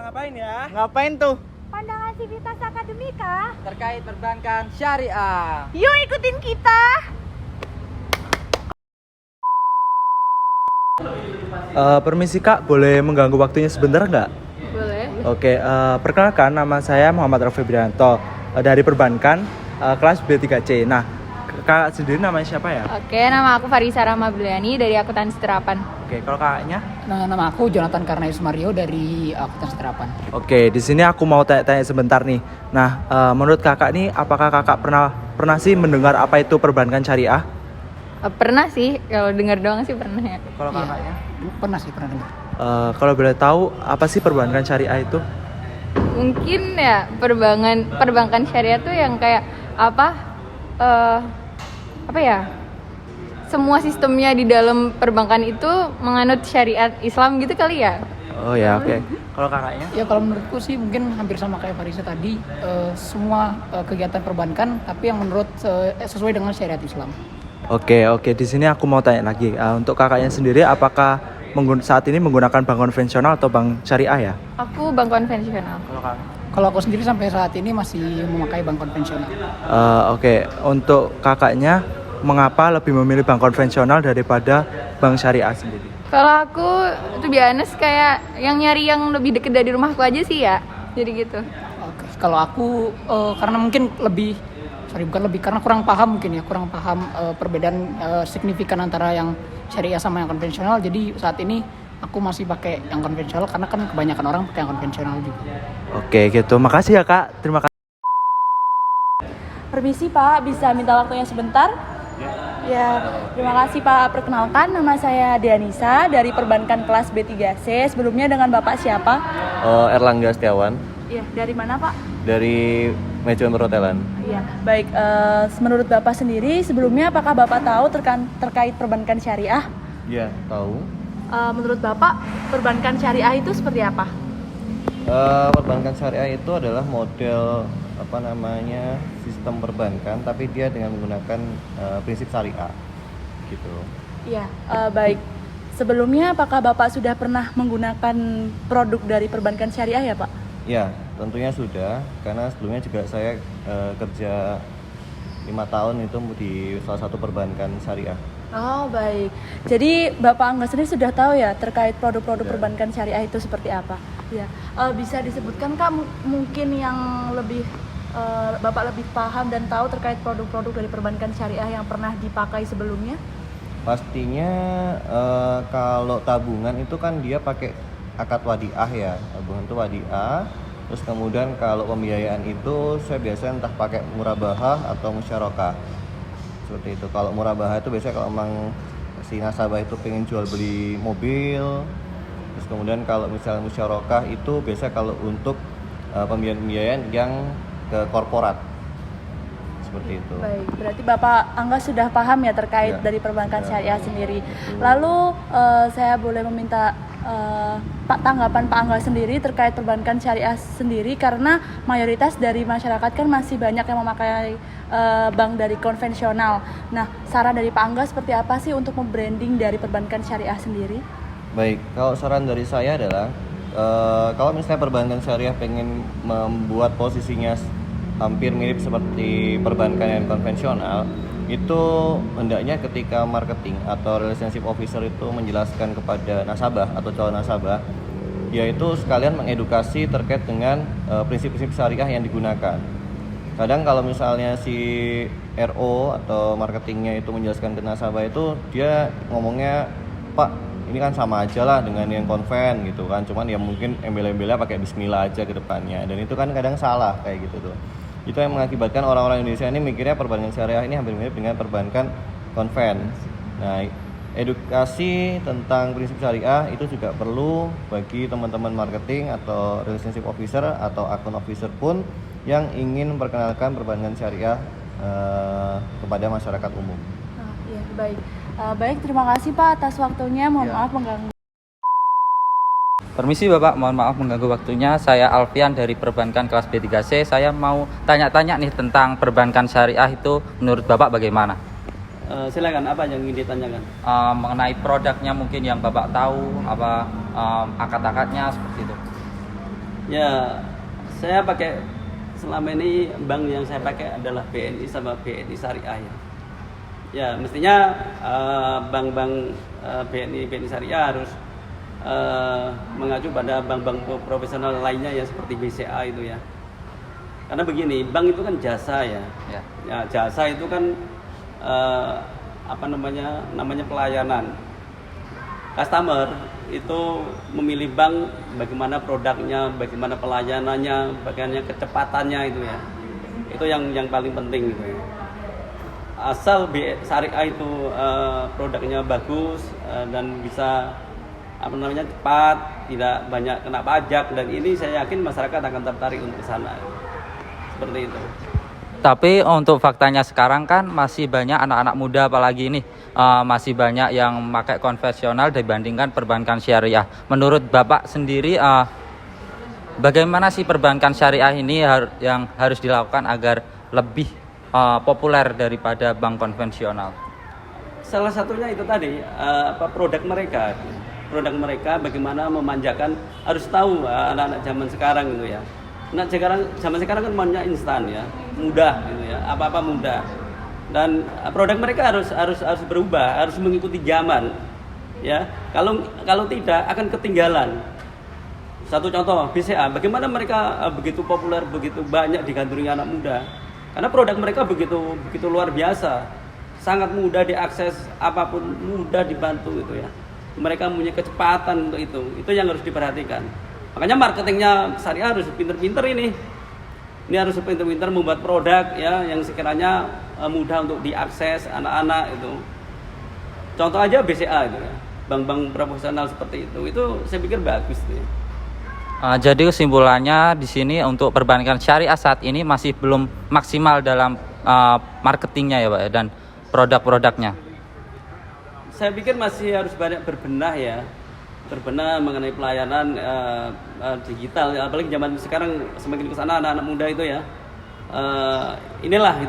ngapain ya? Ngapain tuh? Pandangan Civitas Akademika terkait perbankan syariah. Yuk ikutin kita. Permisi Kak, boleh mengganggu waktunya sebentar nggak? Boleh. Oke, perkenalkan nama saya Muhammad Rafi Brianto dari perbankan kelas B3C. Nah, Kak sendiri namanya siapa ya? Oke, nama aku Farisa Ramabliani dari Akuntansi Terapan. Oke, kalau kakaknya? Nah, nama aku Jonathan Karnaius Mario dari Akuntansi Terapan. Oke, di sini aku mau tanya-tanya sebentar nih. Nah, menurut kakak nih, apakah kakak pernah sih mendengar apa itu perbankan syariah? Pernah sih, kalau dengar doang sih pernah ya. Kalau Iya. kakaknya? Pernah dengar. Kalau boleh tahu, apa sih perbankan syariah itu? Mungkin ya perbankan syariah tuh yang kayak apa ya? Semua sistemnya di dalam perbankan itu menganut syariat Islam gitu kali ya. Oh ya, oke. Kalau kakaknya? Ya kalau menurutku sih mungkin hampir sama kayak Farisa tadi, semua kegiatan perbankan tapi yang menurut sesuai dengan syariat Islam. Oke. Di sini aku mau tanya lagi. Untuk kakaknya sendiri, apakah saat ini menggunakan bank konvensional atau bank syariah ya? Aku bank konvensional. Kalau kakak? Kalau aku sendiri sampai saat ini masih memakai bank konvensional. Oke. Untuk kakaknya, mengapa lebih memilih bank konvensional daripada bank syariah sendiri? Kalau aku tuh biasa kayak yang nyari yang lebih deket dari rumahku aja sih ya. Jadi gitu. Oke. Kalau aku karena mungkin karena kurang paham perbedaan signifikan antara yang syariah sama yang konvensional. Jadi saat ini aku masih pakai yang konvensional karena kan kebanyakan orang pakai yang konvensional juga. Oke, gitu. Makasih ya Kak. Terima kasih. Permisi Pak, bisa minta waktunya sebentar? Ya, terima kasih Pak. Perkenalkan, nama saya Dianisa dari perbankan kelas B3C. Sebelumnya dengan Bapak siapa? Erlangga Setiawan Iya, dari mana Pak? dari manajemen perhotelan. Iya, baik. Menurut Bapak sendiri, sebelumnya apakah Bapak tahu terkait perbankan syariah? Iya, tahu. Menurut Bapak, perbankan syariah itu seperti apa? Perbankan syariah itu adalah model sistem perbankan, tapi dia dengan menggunakan prinsip syariah, gitu. Iya, baik. Sebelumnya, apakah Bapak sudah pernah menggunakan produk dari perbankan syariah ya Pak? Ya, tentunya sudah, karena sebelumnya juga saya kerja 5 tahun itu di salah satu perbankan syariah. Oh baik, jadi Bapak Angga sendiri sudah tahu ya terkait produk-produk Ya. perbankan syariah itu seperti apa? Ya, bisa disebutkan Kak mungkin yang lebih Bapak lebih paham dan tahu terkait produk-produk dari perbankan syariah yang pernah dipakai sebelumnya? Pastinya kalau tabungan itu kan dia pakai akad wadiah ya, tabungan itu wadiah. Terus kemudian kalau pembiayaan itu saya biasanya entah pakai murabahah atau musyarakah, seperti itu. Kalau murabahah itu biasanya kalau memang si nasabah itu pengen jual beli mobil. Terus kemudian kalau misalnya musyarakah itu biasanya kalau untuk pembiayaan yang ke korporat, seperti itu. Baik, berarti Bapak Angga sudah paham ya terkait Ya, dari perbankan sudah. syariah sendiri. Betul. Lalu saya boleh meminta tanggapan Pak Angga sendiri terkait perbankan syariah sendiri, karena mayoritas dari masyarakat kan masih banyak yang memakai bank dari konvensional. Nah, saran dari Pak Angga seperti apa sih untuk membranding dari perbankan syariah sendiri? Baik, kalau saran dari saya adalah kalau misalnya perbankan syariah pengen membuat posisinya hampir mirip seperti perbankan yang konvensional, itu hendaknya ketika marketing atau relationship officer itu menjelaskan kepada nasabah atau calon nasabah, yaitu sekalian mengedukasi terkait dengan prinsip-prinsip syariah yang digunakan. Kadang kalau misalnya si RO atau marketingnya itu menjelaskan ke nasabah itu, dia ngomongnya, Pak, ini kan sama aja lah dengan yang konven gitu kan, cuman ya mungkin embel-embelnya pakai bismillah aja ke depannya, dan itu kan kadang salah kayak gitu tuh. Itu yang mengakibatkan orang-orang Indonesia ini mikirnya perbankan syariah ini hampir mirip dengan perbankan konven. Nah, edukasi tentang prinsip syariah itu juga perlu bagi teman-teman marketing atau relationship officer atau account officer pun yang ingin memperkenalkan perbankan syariah kepada masyarakat umum. Iya, baik. Baik, terima kasih Pak atas waktunya. Mohon Ya. maaf mengganggu. Permisi Bapak, mohon maaf mengganggu waktunya. Saya Alfian dari perbankan kelas B3C. Saya mau tanya-tanya nih tentang perbankan syariah itu menurut Bapak bagaimana? Silakan, apa yang ingin ditanyakan? Mengenai produknya mungkin yang Bapak tahu, akad-akadnya seperti itu. Ya, saya pakai selama ini bank yang saya pakai adalah BNI sama BNI Syariah ya. Ya, mestinya bank-bank BNI Syariah harus mengacu pada bank-bank profesional lainnya ya seperti BCA itu ya. Karena begini, bank itu kan jasa ya. Ya, jasa itu kan namanya pelayanan. Customer itu memilih bank bagaimana produknya, bagaimana pelayanannya, bagaimana kecepatannya itu ya. Itu yang paling penting gitu ya. Asal syariah itu produknya bagus dan bisa cepat, tidak banyak kena pajak, dan ini saya yakin masyarakat akan tertarik untuk ke sana. Seperti itu. Tapi untuk faktanya sekarang kan masih banyak anak-anak muda apalagi ini masih banyak yang pakai konvensional dibandingkan perbankan syariah. Menurut Bapak sendiri bagaimana sih perbankan syariah ini yang harus dilakukan agar lebih populer daripada bank konvensional? Salah satunya itu tadi produk mereka. Produk mereka bagaimana memanjakan, harus tahu anak-anak zaman sekarang gitu ya. Nah, zaman sekarang kan maunya instan ya, mudah gitu ya, apa-apa mudah. Dan produk mereka harus berubah, harus mengikuti zaman. Ya, kalau tidak akan ketinggalan. Satu contoh BCA, bagaimana mereka begitu populer, begitu banyak digandrungi anak muda. Karena produk mereka begitu luar biasa, sangat mudah diakses, apapun mudah dibantu gitu ya. Mereka punya kecepatan untuk itu yang harus diperhatikan. Makanya marketingnya syariah harus pinter-pinter ini harus pinter-pinter membuat produk ya yang sekiranya mudah untuk diakses anak-anak itu. Contoh aja BCA itu ya, bank-bank profesional seperti itu saya pikir bagus tuh. Jadi kesimpulannya di sini untuk perbankan syariah saat ini masih belum maksimal dalam marketingnya ya Pak dan produk-produknya. Saya pikir masih harus banyak berbenah mengenai pelayanan digital, apalagi zaman sekarang semakin ke sana anak-anak muda itu ya. Inilah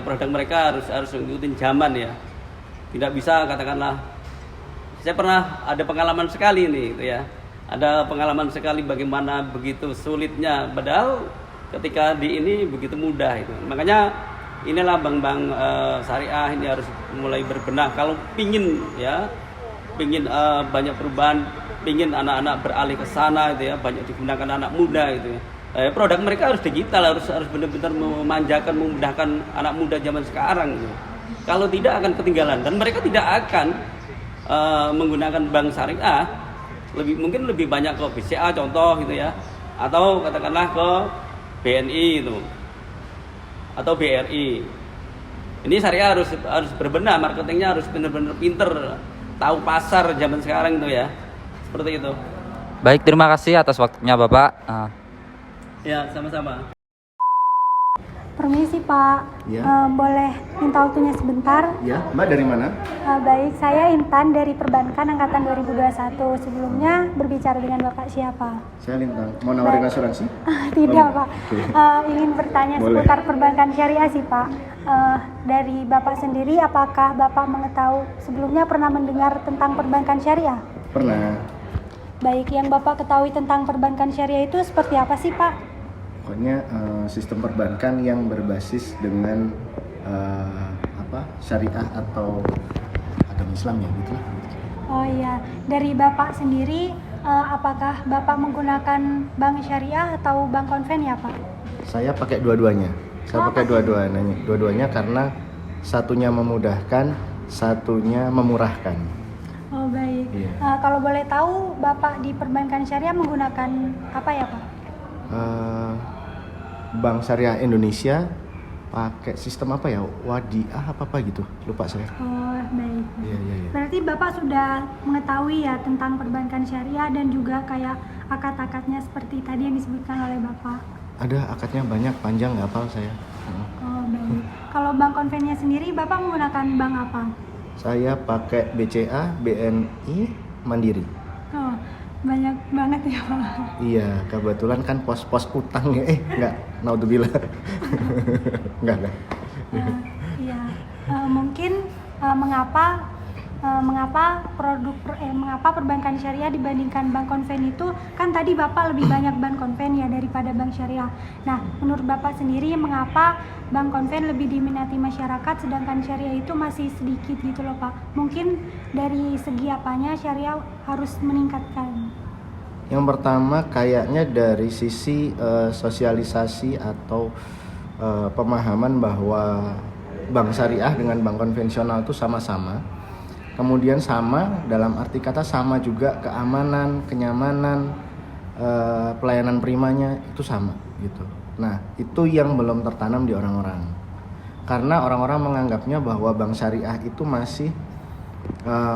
produk mereka harus ngikutin zaman ya. Tidak bisa katakanlah, saya pernah ada pengalaman sekali nih gitu ya. Ada pengalaman sekali bagaimana begitu sulitnya, padahal ketika di ini begitu mudah itu. Makanya inilah bank-bank syariah ini harus mulai berbenah kalau pingin banyak perubahan, pingin anak-anak beralih ke sana itu ya, banyak digunakan anak muda itu ya. Produk mereka harus digital, harus benar-benar memanjakan, memudahkan anak muda zaman sekarang gitu. Kalau tidak akan ketinggalan, dan mereka tidak akan menggunakan bank syariah, mungkin lebih banyak ke BCA contoh gitu ya, atau katakanlah ke BNI itu atau BRI. Ini syariah harus berbenah, marketingnya harus benar-benar pinter, tahu pasar zaman sekarang itu ya, seperti itu. Baik, terima kasih atas waktunya Bapak. Ya, sama-sama. Permisi Pak, Ya. Boleh minta waktunya sebentar? Ya, Mbak dari mana? Baik, saya Intan dari Perbankan Angkatan 2021. Sebelumnya berbicara dengan Bapak siapa? Saya Lintang. Mau nawarin asuransi? Tidak Oh, Pak, oke. Ingin bertanya Boleh. seputar perbankan syariah sih Pak. Dari Bapak sendiri, apakah Bapak mengetahui sebelumnya pernah mendengar tentang perbankan syariah? Pernah. Baik, yang Bapak ketahui tentang perbankan syariah itu seperti apa sih Pak? Pokoknya sistem perbankan yang berbasis dengan syariah atau agama Islam ya gitu lah. Oh iya, dari Bapak sendiri, apakah Bapak menggunakan bank syariah atau bank konven ya Pak? Saya pakai dua-duanya. Dua-duanya karena satunya memudahkan, satunya memurahkan. Oh baik. Iya. Kalau boleh tahu, Bapak di perbankan syariah menggunakan apa ya Pak? Bank Syariah Indonesia pakai sistem apa ya? Wadiah apa gitu. Lupa saya. Oh baik. Iya. Berarti Bapak sudah mengetahui ya tentang perbankan syariah dan juga kayak akad-akadnya seperti tadi yang disebutkan oleh Bapak. Ada akadnya banyak, panjang, nggak hafal saya. Oh baik. Kalau bank konvennya sendiri, Bapak menggunakan bank apa? Saya pakai BCA, BNI, Mandiri. Oh, banyak banget ya Pak. Iya, kebetulan kan pos-pos utangnya enggak, naudzubillah. enggak. Iya. Mungkin mengapa mengapa perbankan syariah dibandingkan bank konven itu, kan tadi Bapak lebih banyak bank konven ya daripada bank syariah. Nah, menurut Bapak sendiri mengapa bank konven lebih diminati masyarakat sedangkan syariah itu masih sedikit gitu loh Pak? Mungkin dari segi apanya syariah harus meningkatkan? Yang pertama kayaknya dari sisi sosialisasi atau pemahaman bahwa bank syariah dengan bank konvensional itu sama-sama. Kemudian sama dalam arti kata sama juga keamanan, kenyamanan, pelayanan primanya itu sama gitu. Nah, itu yang belum tertanam di orang-orang. Karena orang-orang menganggapnya bahwa bank syariah itu masih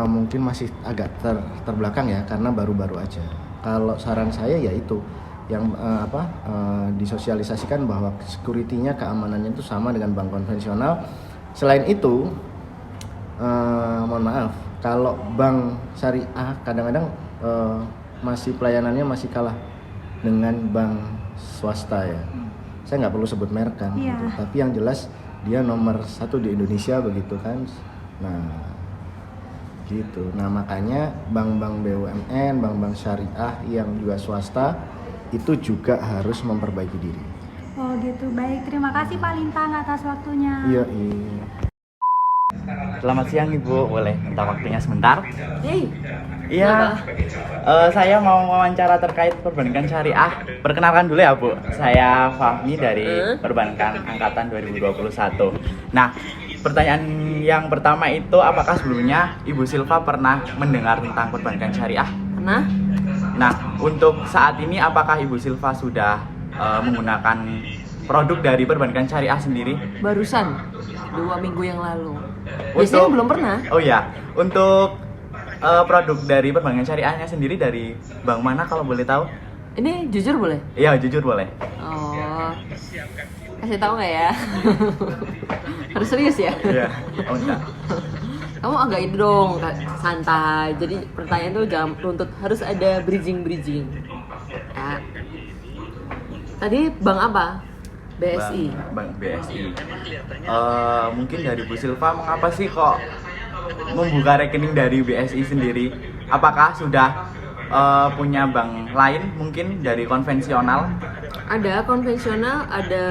mungkin masih agak terbelakang ya, karena baru-baru aja. Kalau saran saya ya itu yang disosialisasikan bahwa security-nya, keamanannya itu sama dengan bank konvensional. Selain itu, mohon maaf, kalau bank syariah kadang-kadang masih pelayanannya masih kalah dengan bank swasta ya. Saya nggak perlu sebut merek kan, gitu. Tapi yang jelas dia nomor 1 di Indonesia begitu kan. Nah, gitu. Nah, makanya bank-bank BUMN, bank-bank syariah yang juga swasta itu juga harus memperbaiki diri. Oh gitu, baik. Terima kasih Pak Lintang atas waktunya. Iya. Selamat siang Ibu, boleh minta waktunya sebentar? Hei, Iya, saya mau wawancara terkait perbankan syariah. Perkenalkan dulu ya Bu, saya Fahmi dari Perbankan Angkatan 2021. Nah, pertanyaan yang pertama itu, apakah sebelumnya Ibu Silva pernah mendengar tentang perbankan syariah? pernah? Nah, untuk saat ini apakah Ibu Silva sudah menggunakan produk dari perbankan syariah sendiri? Barusan 2 minggu yang lalu. Biasanya belum pernah. Oh ya, untuk produk dari perbankan syariahnya sendiri dari bank mana kalau boleh tahu? Ini jujur boleh? Iya, jujur boleh. Oh, kasih tahu nggak ya? Harus serius ya? Iya. Oh enggak. Kamu agak itu dong, santai. Jadi pertanyaan tuh jangan runtut, harus ada bridging. Ya. Tadi bank apa? BSI. Bank BSI. Mungkin dari Bu Silva, mengapa sih kok membuka rekening dari BSI sendiri? Apakah sudah punya bank lain mungkin dari konvensional? Ada konvensional, ada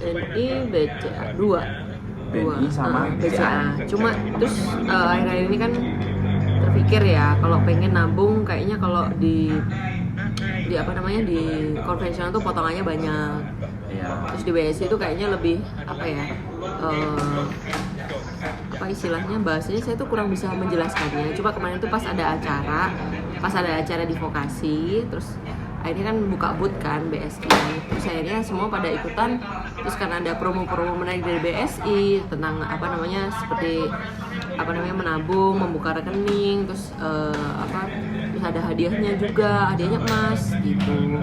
BNI, BCA, dua. BNI sama BCA. Cuma terus akhir-akhir ini kan terpikir ya, kalau pengen nabung kayaknya kalau di apa namanya, di konvensional tuh potongannya banyak. Terus di BSI itu kayaknya lebih apa ya, apa istilahnya, bahasanya saya tuh kurang bisa menjelaskannya. Cuma kemarin tuh pas ada acara di vokasi, terus akhirnya kan buka booth kan BSI, terus akhirnya semua pada ikutan. Terus karena ada promo-promo menarik dari BSI tentang apa namanya, seperti apa namanya, menabung, membuka rekening, terus terus ada hadiahnya juga, hadiahnya emas gitu.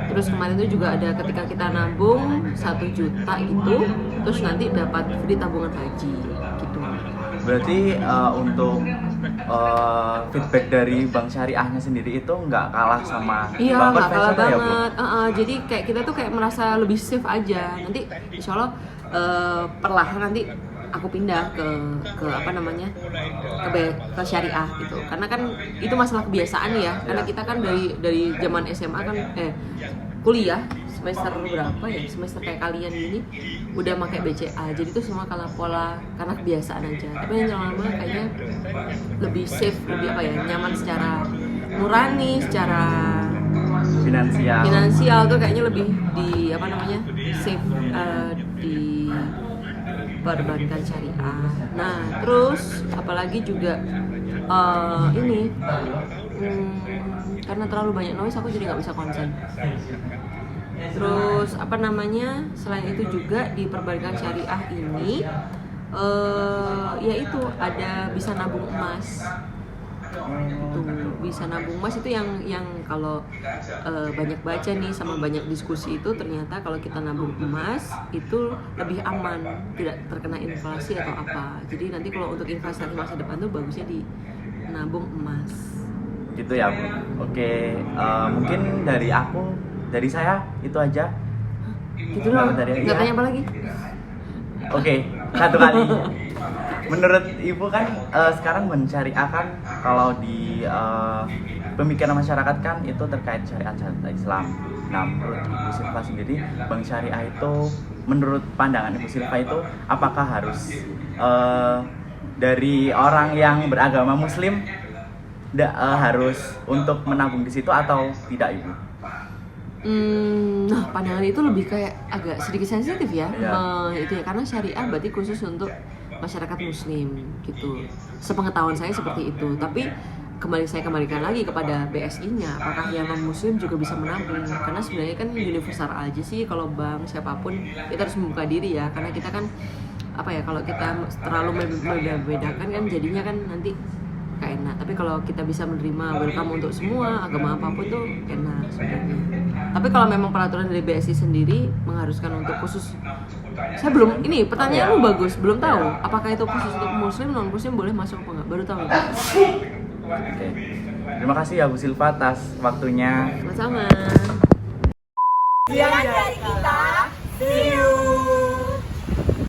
Terus kemarin itu juga ada ketika kita nabung 1 juta gitu, terus nanti dapat free tabungan haji gitu. Berarti untuk feedback dari bank syariahnya sendiri itu nggak kalah sama iya, bank nggak kalah konvensional ya Bu? banget. Jadi kayak kita tuh kayak merasa lebih safe aja. Nanti insya Allah perlahan nanti aku pindah ke apa namanya, ke syariah gitu. Karena kan itu masalah kebiasaan ya. Karena kita kan dari zaman SMA kan kuliah semester berapa ya, semester kayak kalian gini udah pakai BCA, jadi itu semua kalah pola karena kebiasaan aja. Tapi yang lama-lama kayaknya lebih safe, lebih apa ya, nyaman secara nurani, secara finansial tuh kayaknya lebih di apa namanya, safe di perbankan syariah. Nah terus apalagi juga ini karena terlalu banyak noise aku jadi nggak bisa konsen. Terus apa namanya, selain itu juga di perbankan syariah ini yaitu ada bisa nabung emas. Itu bisa nabung emas itu yang kalau banyak baca nih sama banyak diskusi itu, ternyata kalau kita nabung emas itu lebih aman, tidak terkena inflasi atau apa. Jadi nanti kalau untuk investasi masa depan tuh bagusnya di nabung emas. Gitu ya Bu. Oke, mungkin dari saya itu aja. Gitu loh. Nggak tanya apa lagi? Oke, satu kali. Menurut Ibu kan sekarang bank syariah kan kalau di pemikiran masyarakat kan itu terkait syariat Islam. Nah, menurut Ibu Silva sendiri, bank syariah itu menurut pandangan Ibu Silva itu apakah harus dari orang yang beragama Muslim harus untuk menabung di situ atau tidak, Ibu? Nah, pandangan itu lebih kayak agak sedikit sensitif ya. Iya. Itu ya, karena syariah berarti khusus untuk masyarakat muslim gitu. Sepengetahuan saya seperti itu. Tapi saya kembalikan lagi kepada BSI-nya, apakah yang non muslim juga bisa menabung? Karena sebenarnya kan universal aja sih, kalau bank siapapun kita harus membuka diri ya, karena kita kan apa ya, kalau kita terlalu membedakan kan jadinya kan nanti gak enak. Tapi kalau kita bisa menerima welcome untuk semua agama apapun tuh enak sebenarnya. Tapi kalau memang peraturan dari BSI sendiri mengharuskan untuk khusus, saya belum, ini pertanyaanmu bagus, belum tahu apakah itu khusus untuk muslim, non muslim boleh masuk apa enggak, baru tahu. Oke. Terima kasih ya Bu Silva atas waktunya. Sama-sama. Sekian dari kita. See you.